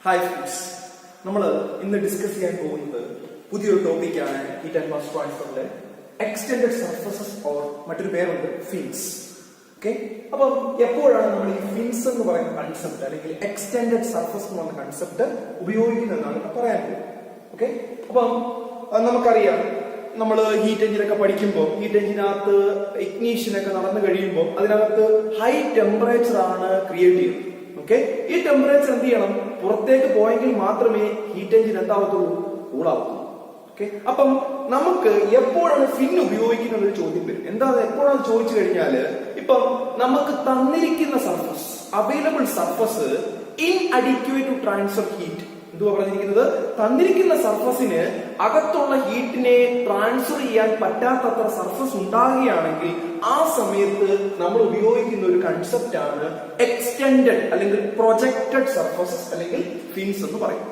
Hi friends, നമ്മൾ ഇന്ന് discuss ചെയ്യാൻ പോകുന്നത് പുതിയൊരു ടോപ്പിക്കാണ് ഹീറ്റ് ആൻഡ് മാസ് ട്രാൻസ്ഫറിലെ എക്സ്റ്റെൻഡഡ് സർഫസസ് ഓർ മറ്റൊരു പേരുണ്ട് ഫിൻസ്. ഓക്കെ, അപ്പം എപ്പോഴാണ് നമ്മൾ ഈ ഫിൻസ് എന്ന് പറയുന്ന കൺസെപ്റ്റ് അല്ലെങ്കിൽ എക്സ്റ്റെൻഡഡ് സർഫസ് എന്ന് പറയുന്ന കൺസെപ്റ്റ് ഉപയോഗിക്കുന്നതെന്നാണ് പറയാൻ പോകുന്നത്. ഓക്കെ, അപ്പം നമുക്കറിയാം, നമ്മൾ ഹീറ്റ് എഞ്ചിനൊക്കെ പഠിക്കുമ്പോൾ ഹീറ്റ് എഞ്ചിനകത്ത് ഇഗ്നീഷൻ ഒക്കെ നടന്നു കഴിയുമ്പോൾ അതിനകത്ത് ഹൈ ടെമ്പറേച്ചർ ആണ് ക്രിയേറ്റ് ചെയ്യുന്നത്. ഓക്കെ, ഈ ടെമ്പറേച്ചർ എന്ത് ചെയ്യണം, പുറത്തേക്ക് പോയെങ്കിൽ മാത്രമേ ഹീറ്റ് എഞ്ചിൻ എന്താവത്തുള്ളൂ, കൂളാവത്തുള്ളൂ. ഓക്കെ, അപ്പം നമുക്ക് എപ്പോഴാണ് ഫിൻ ഉപയോഗിക്കുന്നത് ഒരു ചോദ്യം വരും. എന്താ എപ്പോഴാണ് ചോദിച്ചു കഴിഞ്ഞാല്, ഇപ്പം നമുക്ക് തന്നിരിക്കുന്ന surface, available surface inadequate to transfer heat. എന്തുവാ പറഞ്ഞിരിക്കുന്നത്, തന്നിരിക്കുന്ന സർഫസിന് അകത്തുള്ള ഹീറ്റിനെ ട്രാൻസ്ഫർ ചെയ്യാൻ പറ്റാത്തത്ര സർഫസ് ഉണ്ടാകുകയാണെങ്കിൽ ആ സമയത്ത് നമ്മൾ ഉപയോഗിക്കുന്ന ഒരു കൺസെപ്റ്റ് ആണ് എക്സ്റ്റെൻഡഡ് അല്ലെങ്കിൽ പ്രൊജക്റ്റഡ് സർഫസസ് അല്ലെങ്കിൽ ഫിൻസ് എന്ന് പറയും.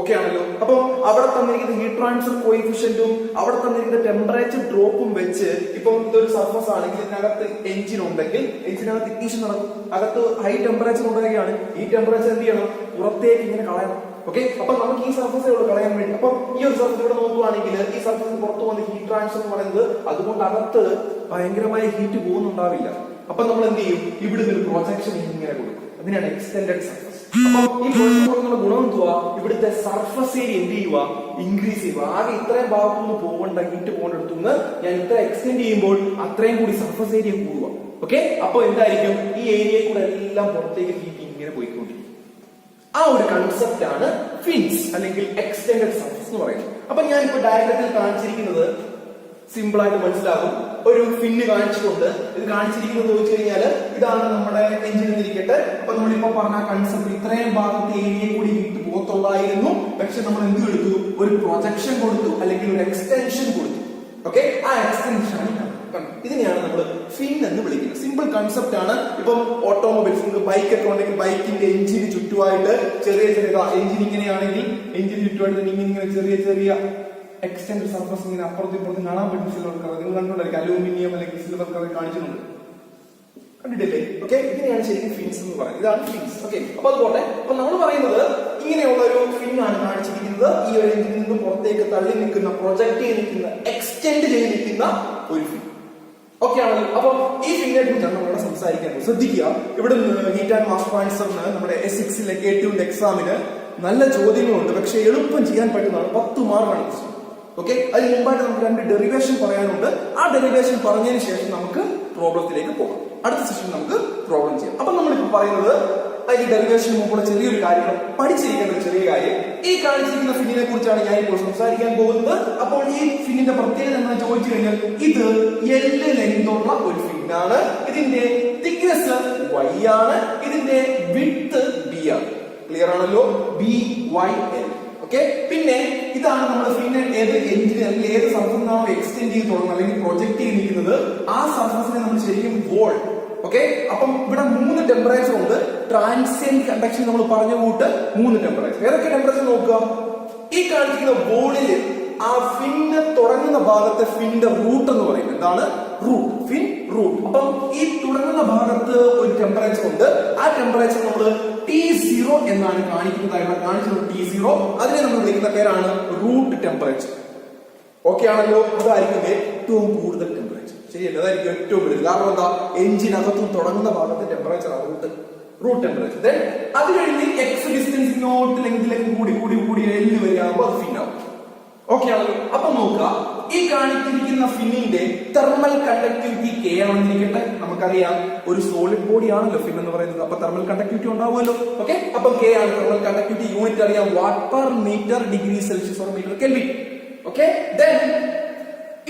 ഓക്കെ ആണല്ലോ. അപ്പൊ അവിടെ തന്നിരിക്കുന്ന ഹീറ്റ് ട്രാൻസ്ഫർ കോയിഫിഷ്യന്റും അവിടെ തന്നിരിക്കുന്ന ടെമ്പറേച്ചർ ഡ്രോപ്പും വെച്ച്, ഇപ്പം ഇതൊരു സർഫസ് ആണെങ്കിൽ ഇതിനകത്ത് എഞ്ചിൻ ഉണ്ടെങ്കിൽ എഞ്ചിനകത്ത് ഇഗ്നിഷൻ നടക്കും, അകത്ത് ഹൈ ടെമ്പറേച്ചർ ഉണ്ടാകുകയാണ്. ഈ ടെമ്പറേച്ചർ എന്ത് ചെയ്യണം, പുറത്തേക്ക് ഇങ്ങനെ കളയണം. ഓക്കെ, അപ്പൊ നമുക്ക് ഈ സർഫസേ ഉള്ളൂ കളയാൻ വേണ്ടി. അപ്പൊ ഈ ഒരു സർഫസ് ഇവിടെ നോക്കുവാണെങ്കിൽ ഈ സർഫസിന് പുറത്തു വന്ന ഹീറ്റ് ട്രാൻസ്ഫർ എന്ന് പറയുന്നത്, അതുകൊണ്ട് അകത്ത് ഭയങ്കരമായ ഹീറ്റ് പോകുന്നുണ്ടാവില്ല. അപ്പൊ നമ്മൾ എന്ത് ചെയ്യും, ഇവിടെ ഒരു പ്രൊജക്ഷൻ ഇങ്ങനെ കൊടുക്കും. അതിനാണ് എക്സ്റ്റെൻഡഡ് സർഫസ്. അപ്പൊ ഈ പ്രൊജക്ഷൻ ഗുണം എന്തുവാ, ഇവിടുത്തെ സർഫസ് ഏരിയ എന്ത് ചെയ്യുക, ഇൻക്രീസ് ചെയ്യുക. ആകെ ഇത്രയും ഭാഗത്തുനിന്ന് പോകേണ്ട ഹീറ്റ് പോകേണ്ടടുത്തുനിന്ന് ഞാൻ ഇത്ര എക്സ്റ്റെൻഡ് ചെയ്യുമ്പോൾ അത്രയും കൂടി സർഫസ് ഏരിയ കൂടുക. ഓക്കെ, അപ്പൊ എന്തായിരിക്കും, ഈ ഏരിയയിൽ കൂടെ എല്ലാം പുറത്തേക്ക് ഹീറ്റ് ഇങ്ങനെ പോയിക്കൊണ്ടിരിക്കും. ആ ഒരു കൺസെപ്റ്റ് ആണ് ഫിൻസ് അല്ലെങ്കിൽ എക്സ്റ്റെൻഡഡ് സർഫസ് എന്ന് പറയുന്നത്. അപ്പൊ ഞാൻ ഇപ്പൊ ഡയഗ്രത്തിൽ കാണിച്ചിരിക്കുന്നത് സിമ്പിൾ ആയിട്ട് മനസ്സിലാകും. ഒരു ഫിന്ന് കാണിച്ചുകൊണ്ട് ഇത് കാണിച്ചിരിക്കുന്നത് ചോദിച്ചു കഴിഞ്ഞാൽ, ഇതാണ് നമ്മുടെ എഞ്ചിൻ എന്നിരിക്കട്ടെ. അപ്പൊ നമ്മളിപ്പോ പറഞ്ഞ കൺസെപ്റ്റ്, ഇത്രയും ഭാഗത്തെ ഏരിയ കൂടി ഹീറ്റ് പോകത്തുള്ളായിരുന്നു. പക്ഷെ നമ്മൾ എന്ത് എടുത്തു, ഒരു പ്രൊജക്ഷൻ കൊടുത്തു അല്ലെങ്കിൽ ഒരു എക്സ്റ്റൻഷൻ കൊടുത്തു. ഓക്കെ, ആ എക്സ്റ്റൻഷൻ ആണ് ഇതിനെയാണ് നമ്മൾ ഫിൻ എന്ന് വിളിക്കുന്നത്. സിമ്പിൾ കൺസെപ്റ്റ് ആണ്. ഇപ്പം ഓട്ടോമൊബൈൽസ്, നിങ്ങൾക്ക് ബൈക്ക് ഒക്കെ ഉണ്ടെങ്കിൽ ബൈക്കിന്റെ എഞ്ചിന് ചുറ്റുമായിട്ട് ചെറിയ ചെറിയ എഞ്ചിൻ ഇങ്ങനെയാണെങ്കിൽ എഞ്ചിന് ചുറ്റുമായിട്ട് ഇങ്ങനെ ചെറിയ ചെറിയ എക്സ്റ്റെൻഡ് സർഫസ് ഇങ്ങനെ അപ്പുറത്തും ഇപ്പുറത്തും കാണാൻ പറ്റും. സിൽവർ കളർ നിങ്ങൾ കണ്ടുകൊണ്ടായിരിക്കും, അലൂമിനിയം അല്ലെങ്കിൽ സിൽവർ കളർ കാണിച്ചിട്ടുണ്ട്, കണ്ടിട്ടില്ലേ? ഓക്കെ, ഇതിനെയാണ് ശരിക്കും ഫിൻസ് എന്ന് പറയുന്നത്. ഇതാണ് ഫിൻസ്. ഓക്കെ, അപ്പൊ അതുപോലെ അപ്പൊ നമ്മൾ പറയുന്നത് ഇങ്ങനെയുള്ള ഒരു ഫിൻ ആണ് കാണിച്ചിരിക്കുന്നത്. ഈ ഒരു എഞ്ചിനിൽ നിന്ന് പുറത്തേക്ക് തള്ളി നിൽക്കുന്ന, പ്രൊജക്ട് ചെയ്ത് നിൽക്കുന്ന, എക്സ്റ്റെൻഡ് ചെയ്ത് നിൽക്കുന്ന ഒരു ഫിൻ. ഓക്കെ ആണല്ലോ. അപ്പൊ ഈ ഫിന്നെ കുറിച്ചാണ് നമ്മളിവിടെ സംസാരിക്കുന്നത്. ശ്രദ്ധിക്കുക, ഇവിടെ ഹീറ്റ് ആൻഡ് മാസ് ട്രാൻസ്ഫറിന് നമ്മുടെ S6 കേട്ടിയുടെ എക്സാമിന് നല്ല ചോദ്യങ്ങളുണ്ട്. പക്ഷെ എളുപ്പം ചെയ്യാൻ പറ്റുന്നതാണ്. 10 മാർക്കാണ് ക്വസ്റ്റ്യൻ. ഓക്കെ, അതിന് മുമ്പായിട്ട് നമുക്ക് 2 ഡെറിവേഷൻ പറയാനുണ്ട്. ആ ഡെറിവേഷൻ പറഞ്ഞതിന് ശേഷം നമുക്ക് പ്രോബ്ലത്തിലേക്ക് പോകാം. അടുത്ത സെഷൻ നമുക്ക് പ്രോബ്ലം ചെയ്യാം. അപ്പൊ നമ്മളിപ്പോ പറയുന്നത്, ഈ ഡെറിവേഷന് മുമ്പുള്ള ചെറിയൊരു കാര്യം പഠിച്ചിരിക്കേണ്ട ഒരു ചെറിയ കാര്യം, ഈ കാണിച്ചിരിക്കുന്ന ഫിന്നിനെ കുറിച്ചാണ് ഞാൻ ഇപ്പോൾ സംസാരിക്കാൻ പോകുന്നത്. അപ്പോൾ ഈ ഫിന്നിന്റെ പ്രത്യേകത എന്ന് ചോദിച്ചു കഴിഞ്ഞാൽ, ഇത് L ലെങ്തുള്ള ഒരു ഫിന്നാണ്. ഇതിന്റെ തിക്നെസ് Y ആണ്. ഇതിന്റെ വിഡ്ത് B ആണ്. ക്ലിയർ ആണല്ലോ, BYL. ഓക്കെ, പിന്നെ ഇതാണ് നമ്മുടെ ഫിൻ ഏത് എഞ്ചിന് അല്ലെങ്കിൽ ഏത് സർഫസിനാണോ എക്സ്റ്റെൻഡ് ചെയ്ത് തുടങ്ങുന്നത് അല്ലെങ്കിൽ പ്രൊജക്ട് ചെയ്ത് നിൽക്കുന്നത്, ആ സർഫസിനെ നമ്മൾ ശരിക്കും വോൾ. ഓക്കെ, അപ്പം ഇവിടെ 3 ടെമ്പറേച്ചർ ഉണ്ട്. ട്രാൻസിയന്റ് കണ്ടക്ഷൻ നമ്മൾ പറഞ്ഞ കൂട്ട് 3 ടെമ്പറേച്ചർ. ഏതൊക്കെ ടെമ്പറേച്ചർ നോക്കുക, ഈ കാണിക്കുന്ന വോളില് ആ ഫിന്ന് തുടങ്ങുന്ന ഭാഗത്തെ ഫിന്റെ റൂട്ട് എന്ന് പറയുന്നത് എന്താണ്, റൂട്ട്, ഫിൻ റൂട്ട്. അപ്പം ഈ തുടങ്ങുന്ന ഭാഗത്ത് ഒരു ടെമ്പറേച്ചർ ഉണ്ട്. ആ ടെമ്പറേച്ചർ നമ്മൾ T0 എന്നാണ് കാണിക്കുന്നത്. ഇവിടെ കാണിച്ചത് T0. അതിനെ നമ്മൾ വിളിക്കുന്ന പേരാണ് റൂട്ട് ടെമ്പറേച്ചർ. ഓക്കെ ആണല്ലോ. അതായിരിക്കും ഏറ്റവും കൂടുതൽ ടെമ്പറേച്ചർ. ശരിയല്ല, അതായിരിക്കും ഏറ്റവും കൂടുതൽ. കാരണം എന്താ, എഞ്ചിനകത്തും തുടങ്ങുന്ന ഭാഗത്തെ ടെമ്പറേച്ചർ റൂട്ട് ടെമ്പറേച്ചർ. അത് കഴിഞ്ഞ് എക്സ് ഡിസ്റ്റൻസ് ഇങ്ങോട്ട് ലെങ്തിലേക്ക് കൂടി കൂടി കൂടി L വരെയാകുമ്പോൾ അത് ഫിൻ ആവും. ഓക്കെ ആണല്ലോ. അപ്പൊ നോക്കുക, ഈ കാണിച്ചിരിക്കുന്ന ഫിന്നിന്റെ തെർമൽ കണ്ടക്ടിവിറ്റി K ആണെന്നിരിക്കട്ടെ. നമുക്കറിയാം, ഒരു സോളിഡ് ബോഡി ആണല്ലോ ഫിൻ എന്ന് പറയുന്നത്. അപ്പൊ തെർമൽ കണ്ടക്ടിവിറ്റി ഉണ്ടാവുമല്ലോ. ഓക്കെ, അപ്പൊ K ആണ് തെർമൽ കണ്ടക്ടിവിറ്റി. യൂണിറ്റ് അറിയാം, watt per metre degree Celsius or metre kelvin. Okay, then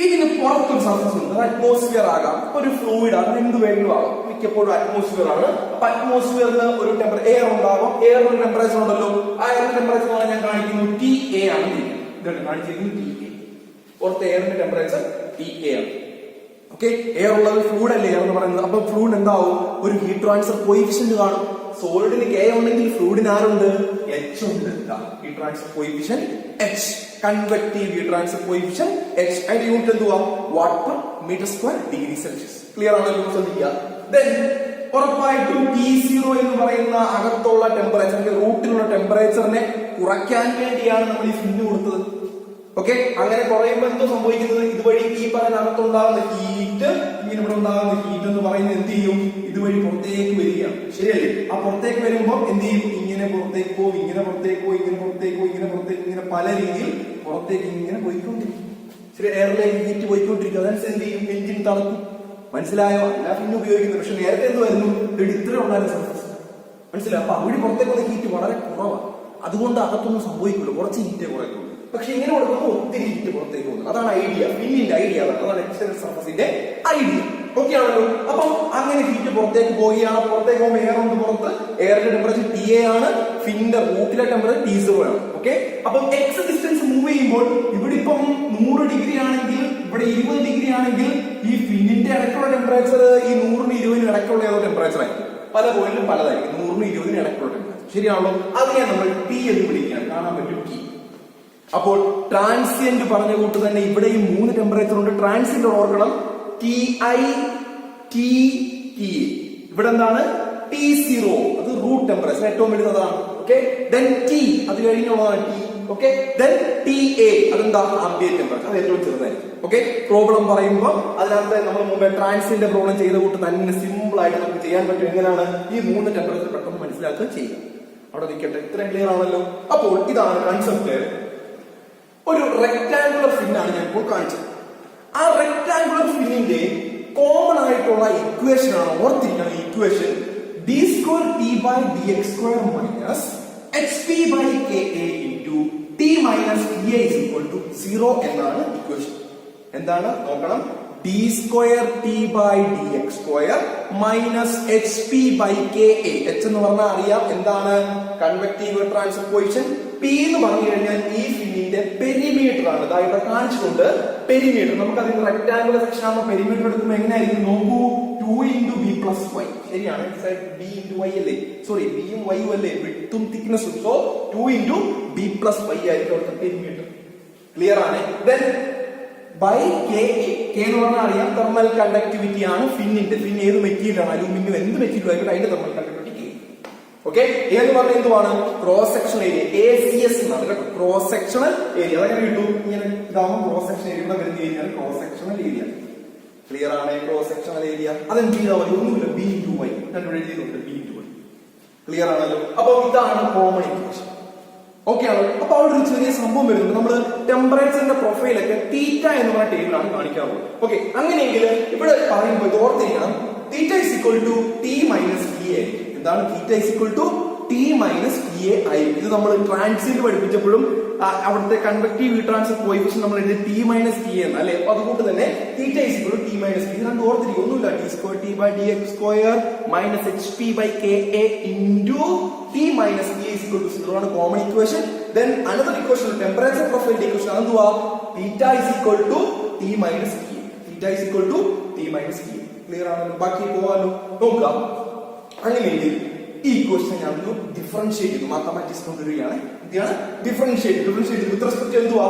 ഇതിന് പുറത്തൊരു സർഫസ് ഉണ്ട്. അറ്റ്മോസ്ഫിയർ ആകാം, ഒരു ഫ്ലൂയിഡ് ആകാം, എന്ത് വേണമെങ്കിലും ആകാം. മിക്കപ്പോഴും അറ്റ്മോസ്ഫിയർ ആണ്. അപ്പൊ അറ്റ്മോസ്ഫിയറിന് ഒരു എയർ ഉണ്ടാകും. എയറിന് ഒരു ടെമ്പറേച്ചർ ഉണ്ടല്ലോ. ആ എയറിന്റെ ടെമ്പറേച്ചർ ഞാൻ കാണിക്കുന്നു TA ആണ് കാണിച്ചിരിക്കുന്നത്. TA പുറത്തെ എയറിന്റെ ടെമ്പറേച്ചർ TA ആണ്. ഓക്കെ, എയർ ഉള്ളത് ഫ്ലൂയിഡ് അല്ലേ എയർ എന്ന് പറയുന്നത്. അപ്പൊ ഫ്ലൂയിഡ് എന്താവും, ഒരു ഹീറ്റ് ട്രാൻസ്ഫർ കോയിഫിഷ്യന്റ് കാണും. സോളിഡിന് K ഉണ്ടെങ്കിൽ ഫ്ലൂയിഡിന് ആരുണ്ട്, H ഉണ്ട്. Heat transfer coefficient H, convective heat transfer coefficient H. അതിന്റെ യൂണിറ്റ് എന്തുവാ, watt per metre square degree Celsius. Clear ആണല്ലോ, ശ്രദ്ധിക്കുക. ദെൻ ഉറപ്പായിട്ടും T0 എന്ന് പറയുന്ന അകത്തുള്ള ടെമ്പറേച്ചർ അല്ലെങ്കിൽ റൂട്ടിലുള്ള ടെമ്പറേച്ചറിനെ കുറയ്ക്കാൻ വേണ്ടിയാണ് നമ്മൾ ഈ ഫിൻ കൊടുത്തത്. ഓക്കെ, അങ്ങനെ കുറയുമ്പോൾ എന്തോ സംഭവിക്കുന്നത്, ഇതുവഴി ഈ പറയുന്ന അകത്തുണ്ടാകുന്ന ഹീറ്റ്, ഇങ്ങനെ ഇവിടെ ഉണ്ടാകുന്ന ഹീറ്റ് എന്ന് പറയുന്നത് എന്ത് ചെയ്യും, ഇതുവഴി പുറത്തേക്ക് വരികയാണ്. ശരിയല്ലേ? ആ പുറത്തേക്ക് വരുമ്പോൾ എന്ത് ചെയ്യും, ഇങ്ങനെ പുറത്തേക്ക് പോകും, ഇങ്ങനെ പുറത്തേക്ക് പോകും, ഇങ്ങനെ പുറത്തേക്ക് പോകും, ഇങ്ങനെ പുറത്തേക്ക്, ഇങ്ങനെ പല രീതിയിൽ പുറത്തേക്ക് ഇങ്ങനെ പോയിക്കൊണ്ടിരിക്കും. ശരി, എയറിലേക്ക് ഹീറ്റ് പോയിക്കൊണ്ടിരിക്കും. അതനുസരിച്ച് എന്ത് ചെയ്യും, എഞ്ചിൻ തണുക്കും. മനസ്സിലായോ? എല്ലാ ഫിന്നും ഉപയോഗിക്കുന്നത്. പക്ഷെ നേരത്തെ എന്ത് വരുന്നു, ഇത്ര ഉണ്ടായിരുന്ന സർഫസ്. മനസ്സിലായോ? അപ്പൊ അവിടെ പുറത്തേക്കുള്ള ഹീറ്റ് വളരെ കുറവാണ്. അതുകൊണ്ട് അകത്തൊന്നും സംഭവിക്കില്ല, കുറച്ച് ഹീറ്റേ കുറയ്ക്കുള്ളൂ. പക്ഷെ ഇങ്ങനെ കൊടുക്കുമ്പോൾ ഒത്തിരി ഹീറ്റ് പുറത്തേക്ക് പോകുന്നു. അതാണ് ഐഡിയ, ഫിന്നിന്റെ ഐഡിയ. അതാണ് എക്സ്റ്റേണൽ സർഫസിന്റെ ഐഡിയ. ഓക്കെ ആണല്ലോ? അപ്പം അങ്ങനെ ഹീറ്റ് പുറത്തേക്ക് പോവുകയാണ്. പുറത്തേക്ക് പോകുമ്പോൾ എയർ ഉണ്ട് പുറത്ത്. എയറിന്റെ ടെമ്പറേച്ചർ TA ആണ്, ഫിന്നിന്റെ റൂട്ടിലെ ടെമ്പറേച്ചർ T0 ആണ്. ഓക്കെ, അപ്പം എക്സ് ഡിസ്റ്റൻസ് മൂവ് ചെയ്യുമ്പോൾ ഇവിടെ ഇപ്പം 100 ഡിഗ്രി ആണെങ്കിൽ, ഇവിടെ 20 ഡിഗ്രി ആണെങ്കിൽ, ഈ ഫിന്നിന്റെ ഇടയ്ക്കുള്ള ടെമ്പറേച്ചർ ഈ 100-നും 20-നും ഇടയ്ക്കുള്ള ഏതോ ടെമ്പറേച്ചർ ആയിരിക്കും. പല പോയിന്റിലും പലതായിരിക്കും. 100-നും 20-നും ഇടയ്ക്കുള്ള ടെമ്പറേച്ചർ. ശരിയാണല്ലോ? അതിനെ നമ്മൾ T എന്ന് വിളിക്കുകയാണ്. കാണാൻ പറ്റും T. അപ്പോൾ ട്രാൻസിയന്റ് പറഞ്ഞ കൂട്ട് തന്നെ ഇവിടെയും 3 ടെമ്പറേച്ചർ ഉണ്ട്. ട്രാൻസിയന്റ് ഓർക്കണം, TI, TTA. ഇവിടെ എന്താണ്, T0 അത് റൂട്ട് ടെമ്പറേച്ചർ, ഏറ്റവും വലുതാണ്. ഓക്കെ, ദെൻ T അത് കഴിഞ്ഞുള്ളതാണ് T. ഓക്കെ, ദെൻ TA അതെന്താ, ആംബിയന്റ് ടെമ്പറേച്ചർ, അത് ഏറ്റവും ചെറുതായിരിക്കും. ഓക്കെ, പ്രോബ്ലം പറയുമ്പോൾ അതിനകത്ത് നമ്മൾ മുമ്പേ ട്രാൻസിയന്റ് പ്രോബ്ലം ചെയ്ത കൂട്ട് തന്നെ സിമ്പിൾ ആയിട്ട് നമുക്ക് ചെയ്യാൻ പറ്റും. എങ്ങനെയാണ് ഈ 3 ടെമ്പറേച്ചർ പെട്ടെന്ന് മനസ്സിലാക്കുക ചെയ്യുക. അവിടെ നിൽക്കട്ടെ, ഇത്രയും ക്ലിയർ ആണല്ലോ? അപ്പോൾ ഇതാണ് കൺസെപ്റ്റ്. ഒരു റെക്ടാങ്കുലർ ഫിൻ ആണ് ഞാൻ ഇപ്പോൾ കാണിച്ചത്. ആ റെക്ടാങ്കുലർ ഫിന്നിന്റെ കോമൺ ആയിട്ടുള്ള ഇക്വേഷൻ ആണ്, ഓർത്തിരിക്കണം equation, d²T/dx² minus hp/Ka into T minus Ta is equal to 0 എന്നാണ് ഇക്വേഷൻ. എന്താണ് നോക്കണം, d²T/dx² മൈനസ് hp/Ka. h എന്ന് പറഞ്ഞാൽ അറിയാം എന്താണ്, കൺവെക്റ്റീവ് ട്രാൻസ്ഫർ കോഎഫിഷ്യന്റ്. P എന്ന് പറഞ്ഞു കഴിഞ്ഞാൽ ഈ ഫിന്നിന്റെ പെരിമീറ്റർ ആണ്. ഇതാ ഇവിടെ കാണിച്ചിട്ടുണ്ട് പെരിമീറ്റർ. നമുക്ക് അതിന്റെ റെക്ടാങ്കുലർ സെക്ഷൻ ആകുമ്പോൾ പെരിമീറ്റർ എടുക്കുമ്പോൾ എങ്ങനെയായിരിക്കും നോക്കൂ, 2 × b + y. ശരിയാണ്, b × y അല്ലേ, സോറി b യും y യും അല്ലേ, വിഡ്ത്തും തിക്നെസ്സും. സോ 2 × b + y ആയിരിക്കും അവിടുത്തെ പെരിമീറ്റർ. ക്ലിയർ ആണ്? Then bye Ka. K എന്ന് പറഞ്ഞാൽ അറിയാം തെർമൽ കണ്ടക്ടിവിറ്റി ആണ് ഫിന്നിന്റെ. ഫിൻ ഏത് മെറ്റീരിയൽ ആണ്, അലൂമിനിയം എന്ത് മെറ്റീരിയൽ ആയിക്കോട്ടെ, അതിന്റെ തെർമൽ കണ്ടക്ടിവിറ്റി. ഓക്കെ, എന്ന് പറഞ്ഞാൽ എന്തുവാണ്, ക്രോസ് സെക്ഷണൽ ഏരിയ, ACS എന്നാണ് കേട്ടോ, ക്രോസ് സെക്ഷണൽ ഏരിയ. അതെങ്ങനെ കിട്ടും, ഇങ്ങനെ ഇതാവുമ്പോൾ ക്രോസ് സെക്ഷൻ ഏരിയ ഇവിടെ വരുന്ന area cross sectional area. Clear ആണ്? ക്രോസ് സെക്ഷണൽ ഏരിയ അതെന്ത് ചെയ്താൽ മതി, ഒന്നുമില്ല, B × y രണ്ടും എഴുതിയിട്ടുണ്ട്, B × y. ക്ലിയർ ആണല്ലോ? അപ്പൊ ഇതാണ് കോമൺ ഇക്വേഷൻ. ഓക്കെ ആണോ? അപ്പൊ അവിടെ ഒരു ചെറിയ സംഭവം വരുന്നുണ്ട്. നമ്മൾ ടെമ്പറേച്ചറിന്റെ പ്രൊഫൈലൊക്കെ തീറ്റ എന്ന് പറഞ്ഞ ടേബിളാണ് കാണിക്കാറുള്ളത്. ഓക്കെ, അങ്ങനെയെങ്കിൽ ഇവിടെ പറയുമ്പോൾ ഇത് ഓർത്തിരിക്കണം, θ = T - Ta. എന്താണ് θ = T - Ta ആയിരിക്കും. ഇത് നമ്മൾ ട്രാൻസിയന്റ് പഠിപ്പിച്ചപ്പോഴും അവിടുത്തെ കൺവെക്റ്റീവ് ഹീറ്റ് ട്രാൻസ്ഫർ കോഎഫിഷ്യന്റ് നമ്മൾ എഴുതി T - Ta എന്ന് അല്ലെ. അപ്പൊ അതുകൊണ്ട് തന്നെ θ = T - Ta. ഇത് രണ്ടും ഓർത്തിരിക്കും, ഒന്നുമില്ല, d²T/dx² minus hp/Ka into T - Ta = 0 ആണ് common equation. Then another equation, temperature പ്രൊഫൈലിന്റെ ഇക്വേഷൻ, അതെന്തുവാ, θ = T - Ta. θ = T - Ta. Clear ആണല്ലോ? ബാക്കി പോവാലോ, നോക്കാം. അങ്ങനെയെങ്കിൽ ഈ ഇക്വേഷൻ ഞാൻ ഒന്ന് ഡിഫറൻഷിയേറ്റ് ചെയ്തു, മാത്തമാറ്റിക്സ് കൊണ്ടുവരികയാണ്. ഇതാണ് ഡിഫറൻഷിയേറ്റ് വിത്ത് റെസ്പെക്ട് എന്തുവാ,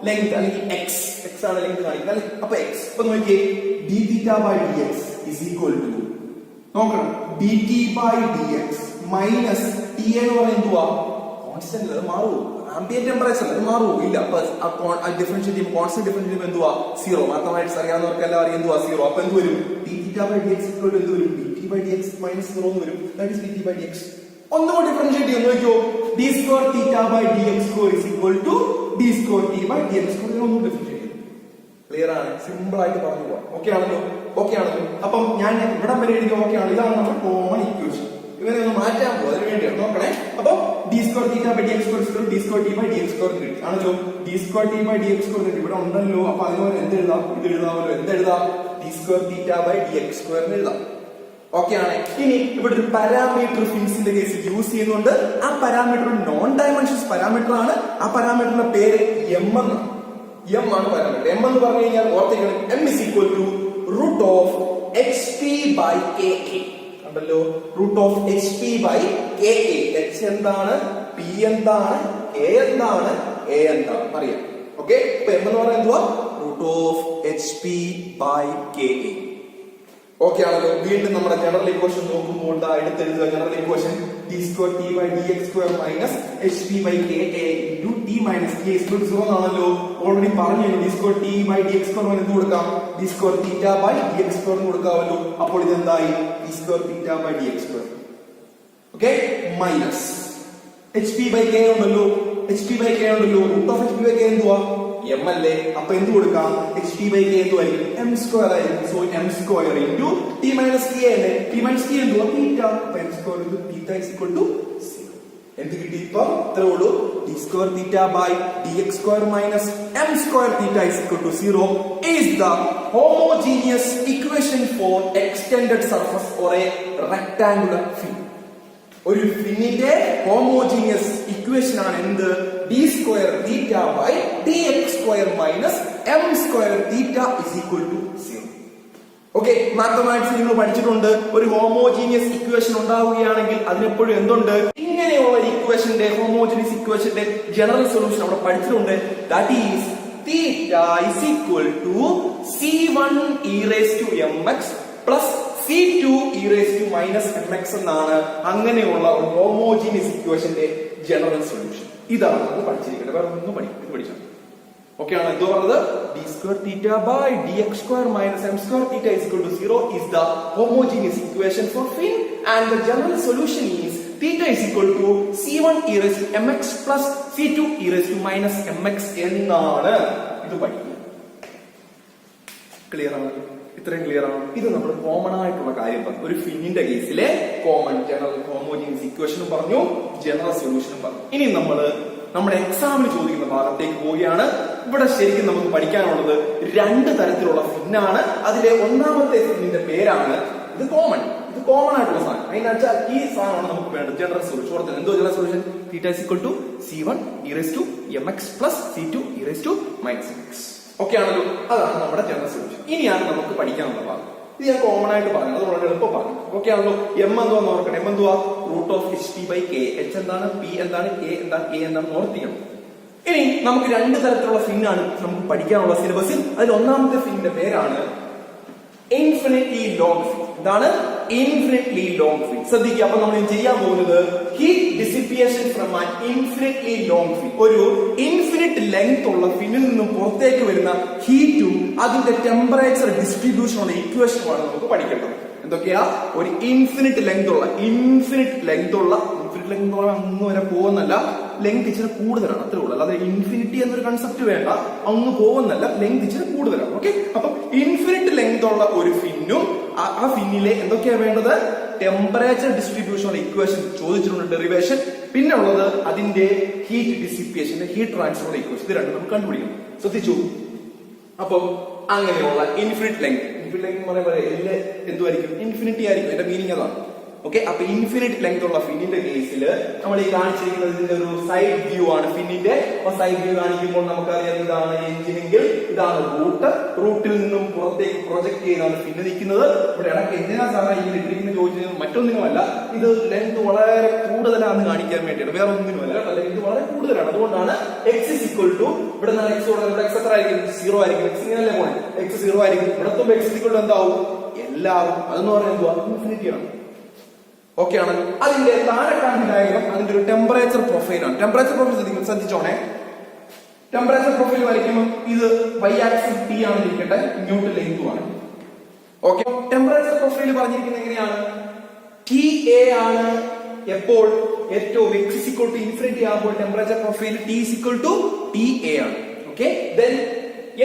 ലെങ്ത് അല്ലെങ്കിൽ എക്സ് ആണ് ലെങ്ത് കാണിക്കുന്നത് അല്ലെ. അപ്പൊ എക്സ് ഇപ്പൊ നോക്കിയേ, dθ/dx is equal to നോക്കണം dt/dx മൈനസ് T എന്ന് പറഞ്ഞാൽ എന്തുവാ, കോൺസ്റ്റന്റ്, അത് മാറുമോ, ആംബിയന്റ് ടെമ്പറേച്ചർ അത് മാറുമോ ഇല്ല. അപ്പൊ ഡിഫറൻഷിയേറ്റ് ചെയ്യുമ്പോൾ കോൺസ്റ്റന്റ് ഡിഫറൻഷിയേറ്റ് ചെയ്യുമ്പോൾ എന്തുവാ, 0. മാത്തമാറ്റിക്സ് അറിയാവുന്നവർക്ക് എല്ലാം അറിയാം എന്തുവാ 0. അപ്പൊ എന്ത് വരും, dθ/dx എന്ത് വരും, dt/dx - 0 എന്ന് വരും. That is dθ/dx. ഒന്നുകൂടി ഡിഫറൻഷിയേറ്റ് ചെയ്യും, നോക്കിയോ, d²θ/dx² is equal to d²T/dx². ഒന്നും ഡിഫറൻഷിയേറ്റ് ചെയ്യും. ക്ലിയർ ആണ്? സിമ്പിൾ ആയിട്ട് പറഞ്ഞു പോവാം. ഓക്കെ ആണല്ലോ? അപ്പം ഞാൻ ഇവിടെ വരെ എഴുതി ഓക്കെ ആണ്. ഇതാണ് നമ്മുടെ കോമൺ ഇക്വേഷൻ. ഇവനെ ഒന്ന് മാറ്റാൻ പോകും, അതിന് വേണ്ടിയാണ് നോക്കണേ. അപ്പൊ d²θ/dx² d²T/dx² കിട്ടി ആണല്ലോ. d²T/dx² ഇവിടെ ഉണ്ടല്ലോ. അപ്പൊ അതിനോട് എന്ത് എഴുതാം, ഇത് എഴുതാമല്ലോ. എന്തെഴുതാം, d²θ/dx² എഴുതാം. ഓക്കെ ആണ്? ഇനി ഇവിടെ ഒരു പാരാമീറ്റർ ഫിൻസിന്റെ കേസിൽ യൂസ് ചെയ്യുന്നുണ്ട്. ആ പാരാമീറ്റർ നോൺ ഡയമെൻഷൻസ് പാരാമീറ്റർ ആണ്. ആ പാരാമീറ്ററിന്റെ പേര് m എന്നാണ്. m ആണ് പാരാമീറ്റർ. m എന്ന് പറഞ്ഞു കഴിഞ്ഞാൽ ഓർത്തിരിക്കണം, m = √hp/Ka. കണ്ടല്ലോ, √hp/Ka. h എന്താണ്, p എന്താണ്, k എന്താണ്, a എന്താണ് അറിയാം. ഓക്കെ, അപ്പൊ m എന്ന് പറഞ്ഞാൽ എന്തുവാ, √hp/Ka. ഓക്കെ ആണല്ലോ. വീണ്ടും നമ്മുടെ ജനറൽ ഇക്വേഷൻ നോക്കുമ്പോൾ എടുത്തെഴുതുക. General equation d square t by dx square minus hp by ka into t minus k is equal to 0 ആണല്ലോ. ഓൾറെഡി പറഞ്ഞു d square t by dx square എന്ത് കൊടുക്കാം? d square theta by dx square കൊടുക്കാമല്ലോ. അപ്പോൾ ഇത് എന്തായി? d square theta by dx square. Okay, minus hp by k ഉണ്ടല്ലോ. hp by k ഉണ്ടല്ലോ. root of hp by k എന്തുവാ? m അല്ലേ. അപ്പൊ എന്ത് കൊടുക്കാം? hp by k എന്തുവായിരിക്കും? m സ്ക്വയർ ആയിരിക്കും. So m square into t minus k അല്ലേ. t minus k എന്തുവാ? theta. അപ്പൊ m square into theta is equal to 0. എന്ത് കിട്ടി? ഇപ്പൊ ഇത്രേ ഉള്ളൂ. d square theta by dx square minus m square theta is equal to 0 is the homogeneous equation for extended surface or a rectangular fin. ഒരു ഫിന്നിന്റെ homogeneous equation ആണ് എന്ത്? d square theta by dx square minus m square theta is equal to 0. Okay, mathematics നിങ്ങൾ പഠിച്ചിട്ടുണ്ട്. ഒരു homogeneous equation ഉണ്ടാവുകയാണെങ്കിൽ അതിനെപ്പോഴും എന്തുണ്ട്? ഇങ്ങനെയുള്ള ഇക്വേഷന്റെ ഹോമോജീനിയസ് ഇക്വേഷന്റെ ജനറൽ സൊല്യൂഷൻ അവിടെ പഠിച്ചിട്ടുണ്ട്. That is theta is equal to c1 e raised to mx plus c2 e raised to minus mx എന്നാണ് അങ്ങനെയുള്ള ഒരു ഹോമോജീനിയസ് ഇക്വേഷന്റെ ജനറൽ സൊല്യൂഷൻ. ഇതാണ് നമ്മൾ പഠിച്ചിരിക്കുന്നത്. വേറെ ഒന്നും പഠിച്ചാൽ ഓക്കെ ആണ്. എന്തോ പറഞ്ഞത്? d square theta by dx square minus m square theta is equal to 0 is the homogeneous equation for fin and the general solution is theta is equal to c1 e raised to mx plus c2 e raised to minus mx എന്നാണ് ഇത് പഠിക്കുന്നത്. Clear ആണ്? ഇത്രയും clear ആണ്. ഇത് നമ്മൾ common ആയിട്ടുള്ള കാര്യം പറഞ്ഞു. ഒരു ഫിന്നിന്റെ കേസിലെ കോമൺ ജനറൽ ഹോമോജീനിയസ് ഇക്വേഷനും പറഞ്ഞു, ജനറൽ സൊല്യൂഷനും പറഞ്ഞു. ഇനി നമ്മൾ നമ്മുടെ എക്സാമിന് ചോദിക്കുന്ന ഭാഗത്തേക്ക് പോവുകയാണ്. ഇവിടെ ശരിക്കും നമുക്ക് പഠിക്കാനുള്ളത് രണ്ട് തരത്തിലുള്ള ഫിന്നാണ്. അതിലെ ഒന്നാമത്തെ ഫിന്നിന്റെ പേരാണ് ഇത് കോമൺ ആയിട്ടുള്ള സാധനം. അതിനകത്ത് ഈ സാധനമാണ് നമുക്ക് വേണ്ടത് ജനറൽ സൊല്യൂഷൻ. എന്തോ general solution? Theta is equal to c1 e raised to mx plus c2 e raised to minus mx. Okay ആണല്ലോ. അതാണ് നമ്മുടെ ജനറൽ സൊല്യൂഷൻ. ഇനിയാണ് നമുക്ക് പഠിക്കാനുള്ള ഭാഗം. ഇത് ഞാൻ കോമൺ ആയിട്ട് പറഞ്ഞു, അത് വളരെ എളുപ്പം പറഞ്ഞു. ഓക്കെ ആണല്ലോ. എം എന്തുവാന്ന് ഓർക്കണം. എം എന്തുവാ? Root of hp by k. h എന്താണ്? p എന്താണ്? k എന്താണ്? a എന്താണ്? ഓർത്തിക്കണം. ഇനി നമുക്ക് രണ്ട് തരത്തിലുള്ള ഫിന്നാണ് നമുക്ക് പഠിക്കാനുള്ള സിലബസിൽ. അതിൽ ഒന്നാമത്തെ ഫിന്നിന്റെ പേരാണ് ഇൻഫിനിറ്റ്ലി ലോങ് ഫിൻ. എന്താണ്? Infinitely long fin. ശ്രദ്ധിക്കുക. അപ്പൊ നമ്മൾ ചെയ്യാൻ പോകുന്നത് heat dissipation from an infinitely long fin. ഒരു ഇൻഫിനിറ്റ് ലെങ്ത് ഉള്ള ഫിന്നിൽ നിന്നും പുറത്തേക്ക് വരുന്ന ഹീറ്റും അതിന്റെ ടെമ്പറേച്ചർ ഡിസ്ട്രിബ്യൂഷനുള്ള ഇക്വേഷനുമാണ് നമുക്ക് പഠിക്കേണ്ടത്. എന്തൊക്കെയാ? ഒരു ഇൻഫിനിറ്റ് ലെങ്ത് ഉള്ള അങ്ങ് വരെ പോകുന്നല്ല, ലെങ്ത് ഇച്ചിരി കൂടുതലാണ്, അത്രേ ഉള്ളൂ. അല്ലാതെ ഇൻഫിനിറ്റി എന്നൊരു കൺസെപ്റ്റ് വേണ്ട, അങ്ങ് പോകുന്നല്ല, ലെങ്ത് ഇച്ചിരി കൂടുതലാണ്. ഓക്കെ, അപ്പൊ ഇൻഫിനിറ്റ് ലെങ്ത് ഉള്ള ഒരു ഫിന്നും ആ ഫിന്നിലെ എന്തൊക്കെയാ വേണ്ടത്? ടെമ്പറേച്ചർ ഡിസ്ട്രിബ്യൂഷൻ ഇക്വേഷൻ ചോദിച്ചിട്ടുണ്ട്, ഡെറിവേഷൻ. പിന്നെ ഉള്ളത് അതിന്റെ ഹീറ്റ് ഡിസിപ്പിയേഷന്റെ ഹീറ്റ് ട്രാൻസ്ഫർ ഇക്വേഷൻ. ഇത് രണ്ടും നമുക്ക് കണ്ടുപിടിക്കണം. ശ്രദ്ധിച്ചു. അപ്പൊ അങ്ങനെയുള്ള ഇൻഫിനിറ്റ് ലെങ്ത് എന്ന് പറയുമ്പോൾ എന്തുമായിരിക്കും? ഇൻഫിനിറ്റി ആയിരിക്കും. എന്റെ മീനിങ് അതാണ്. ഓക്കെ, അപ്പൊ ഇൻഫിനിറ്റ് ലെങ്ത് ഉള്ള ഫിന്നിന്റെ കേസിൽ നമ്മൾ ഈ കാണിച്ചിരിക്കുന്നത് ഇതിന്റെ ഒരു സൈഡ് വ്യൂ ആണ് ഫിന്നിന്റെ. അപ്പൊ സൈഡ് വ്യൂ കാണിക്കുമ്പോൾ നമുക്കറിയാം ഇതാണ് എഞ്ചിനെങ്കിൽ ഇതാണ് റൂട്ടിൽ നിന്നും പുറത്തേക്ക് പ്രൊജക്ട് ചെയ്താണ് ഫിന്ന് നിൽക്കുന്നത്. ഇവിടെ ഇടയ്ക്ക് എന്തിനാ സാധാരണ ഈ ഇട്ടിരിക്കുന്ന ചോദിച്ചത് മറ്റൊന്നിനുമല്ല, ഇത് ലെങ്ത് വളരെ കൂടുതലാണെന്ന് കാണിക്കാൻ വേണ്ടിയാണ്, വേറെ ഒന്നിനുമല്ല. ലെങ്ത് വളരെ കൂടുതലാണ്. അതുകൊണ്ടാണ് എക്സ് ഇസ് ഈക്വൽ ടു ഇവിടെ എക്സ് കൊടുക്കുന്നത്. എക്സ് എത്ര ആയിരിക്കും? 0 ആയിരിക്കും. എക്സ് ഇങ്ങനല്ലേ പോണേ? എക്സ് 0 ആയിരിക്കും. ഇവിടത്തും എക്സ് ഈക്വൽ ടു എന്താവും? എല്ലാവരും അതെന്ന് പറഞ്ഞാൽ എന്തുവാ? ഇൻഫിനിറ്റി ആണ്. ഓക്കെ ആണ്. അതിന്റെ താഴെ കാണുന്ന ഡയഗ്രം അതിന്റെ ഒരു ടെമ്പറേച്ചർ പ്രൊഫൈലാണ്. ടെമ്പറേച്ചർ പ്രൊഫൈൽ ശ്രദ്ധിച്ചോണേ. ടെമ്പറേച്ചർ പ്രൊഫൈൽ വരയ്ക്കുമ്പോൾ ഇത് y ആക്സിസ് t ആണ് ഇരിക്കട്ടെ, ഇങ്ങോട്ട് ലെങ്തും ആണ്. ഓക്കെ, ടെമ്പറേച്ചർ പ്രൊഫൈൽ പറഞ്ഞിരിക്കുന്നത് എങ്ങനെയാണ്? TA ആണ് എപ്പോൾ? ഏറ്റവും x is equal to infinity ആകുമ്പോൾ temperature profile t is equal to TA ആണ്. Okay, then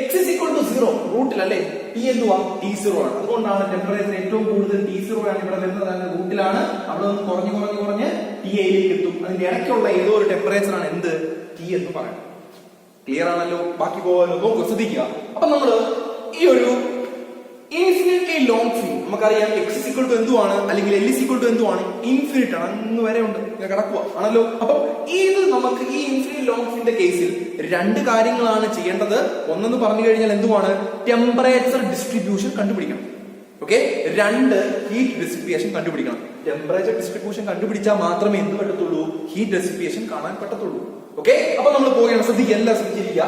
x is equal to 0 റൂട്ടിൽ അല്ലേ? t എന്തുവാ? T0 ആണ്. അതുകൊണ്ടാണ് ടെമ്പറേച്ചർ ഏറ്റവും കൂടുതൽ T0 ആണ് ഇവിടെ വരുന്നത്, റൂട്ടിലാണ്. അവിടെ നിന്ന് കുറഞ്ഞ് TA-യിലേക്ക് എത്തും. അതിന്റെ ഇടയ്ക്കുള്ള ഏതോ ഒരു ടെമ്പറേച്ചർ ആണ് എന്ത്? T എന്ന് പറയുന്നത്. ക്ലിയർ ആണല്ലോ? ബാക്കി പോകാനോ? നോക്കൂ, ശ്രദ്ധിക്കുക. അപ്പൊ നമ്മള് ഈ ഒരു ഇൻഫിനിറ്റ്ലി ലോങ് ഫിൻ നമുക്കറിയാം എക്സ് ഇസ് ഈക്വൽ ടു എന്തുവാണ്, അല്ലെങ്കിൽ എൽ ഇസ് ഈക്വൽ ടു എന്തുവാണ്? ഇൻഫിനിറ്റ് ആണ്. അങ്ങ് വരെ ഉണ്ട്, കിടക്കുക ആണല്ലോ. അപ്പൊ ഇത് നമുക്ക് ഈ ഇൻഫിനിറ്റ് ലോങ് ഫിന്റെ കേസിൽ രണ്ട് കാര്യങ്ങളാണ് ചെയ്യേണ്ടത്. ഒന്നെന്ന് പറഞ്ഞു കഴിഞ്ഞാൽ എന്തുവാണ്? ടെമ്പറേച്ചർ ഡിസ്ട്രിബ്യൂഷൻ കണ്ടുപിടിക്കണം. ഓക്കെ, രണ്ട് ഹീറ്റ് ഡിസിപ്പിയേഷൻ കണ്ടുപിടിക്കണം. ടെമ്പറേച്ചർ ഡിസ്ട്രിബ്യൂഷൻ കണ്ടുപിടിച്ചാൽ മാത്രമേ എന്ത് പറ്റത്തുള്ളൂ? ഹീറ്റ് ഡിസിപ്പിയേഷൻ കാണാൻ പറ്റത്തുള്ളൂ. ഓക്കെ, അപ്പൊ നമ്മൾ പോവുകയാണ്. ശ്രദ്ധിക്കുക, എല്ലാം ശ്രദ്ധിച്ചിരിക്കുക.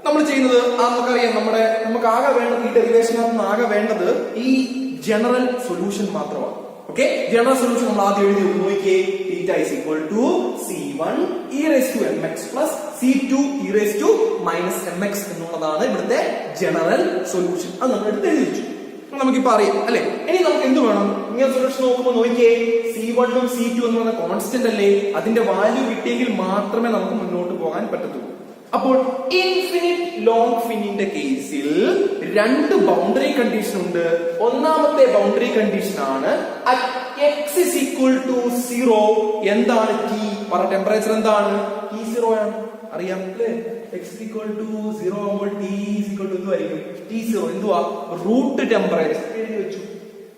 നമ്മൾ ചെയ്യുന്നത് നമുക്കറിയാം, നമുക്ക് ആകെ വേണ്ടത് ഈ ഡെറിവേഷനകത്ത് ആകെ വേണ്ടത് ഈ ജനറൽ സൊല്യൂഷൻ മാത്രമാണ്. ഓക്കെ, ജനറൽ സൊല്യൂഷൻ നമ്മൾ ആദ്യം എഴുതി നോക്കിയേ. Theta is equal to C1 e raised to mx plus C2 e raised to minus mx എന്നുള്ളതാണ് ഇവിടുത്തെ ജനറൽ സൊല്യൂഷൻ. അത് നമ്മൾ എടുത്ത് എഴുതി വെച്ചു. നമുക്കിപ്പോ അറിയാം അല്ലെ. ഇനി നമുക്ക് എന്ത് വേണം? ഇങ്ങനെ സൊല്യൂഷൻ നോക്കുമ്പോൾ നോക്കിയേ, C1 ഉം C2 എന്ന് പറയുന്ന കോൺസ്റ്റന്റ് അല്ലേ, അതിന്റെ വാല്യൂ കിട്ടിയെങ്കിൽ മാത്രമേ നമുക്ക് മുന്നോട്ട് പോകാൻ പറ്റത്തുള്ളൂ. അപ്പോൾ ഇൻഫിനിറ്റ് ലോങ് ഫിന്നിന്റെ കേസിൽ രണ്ട് ബൗണ്ടറി കണ്ടീഷൻ ഉണ്ട്. ഒന്നാമത്തെ ബൗണ്ടറി കണ്ടീഷൻ ആണ് x is equal to 0. എന്താണ് T? പറ, ടെമ്പറേച്ചർ എന്താണ്? T0 ആണ്, അറിയാം അല്ലേ? x is equal to 0 ആകുമ്പോൾ T is equal to എന്തായിരിക്കും? T0 എന്തുവാ? റൂട്ട് ടെമ്പറേച്ചർ എഴുതി വെച്ചു.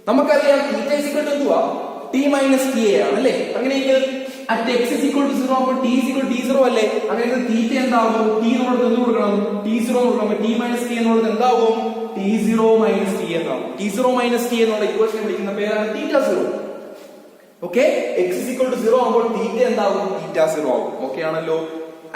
നമുക്കറിയാം θ is equal to എന്തുവാ? T minus TA ആണ് അല്ലേ? അങ്ങനെയെങ്കിൽ at x is equal to 0 ആകുമ്പോൾ T is equal to T0 അല്ലേ? അങ്ങനെയെങ്കിൽ തീറ്റ എന്താകും? T എന്നുള്ളത് എന്ത് കൊടുക്കണം? T0 കൊടുക്കണം. T minus T എന്നുള്ളത് എന്താകും? T0 minus T എന്നാകും. T0 minus T എന്നുള്ള ഇക്വേഷൻ വിളിക്കുന്ന പേരാണ് θ0. Okay, x is equal to 0 ആകുമ്പോൾ തീറ്റ എന്താകും? θ0 ആകും. ഓക്കെ ആണല്ലോ.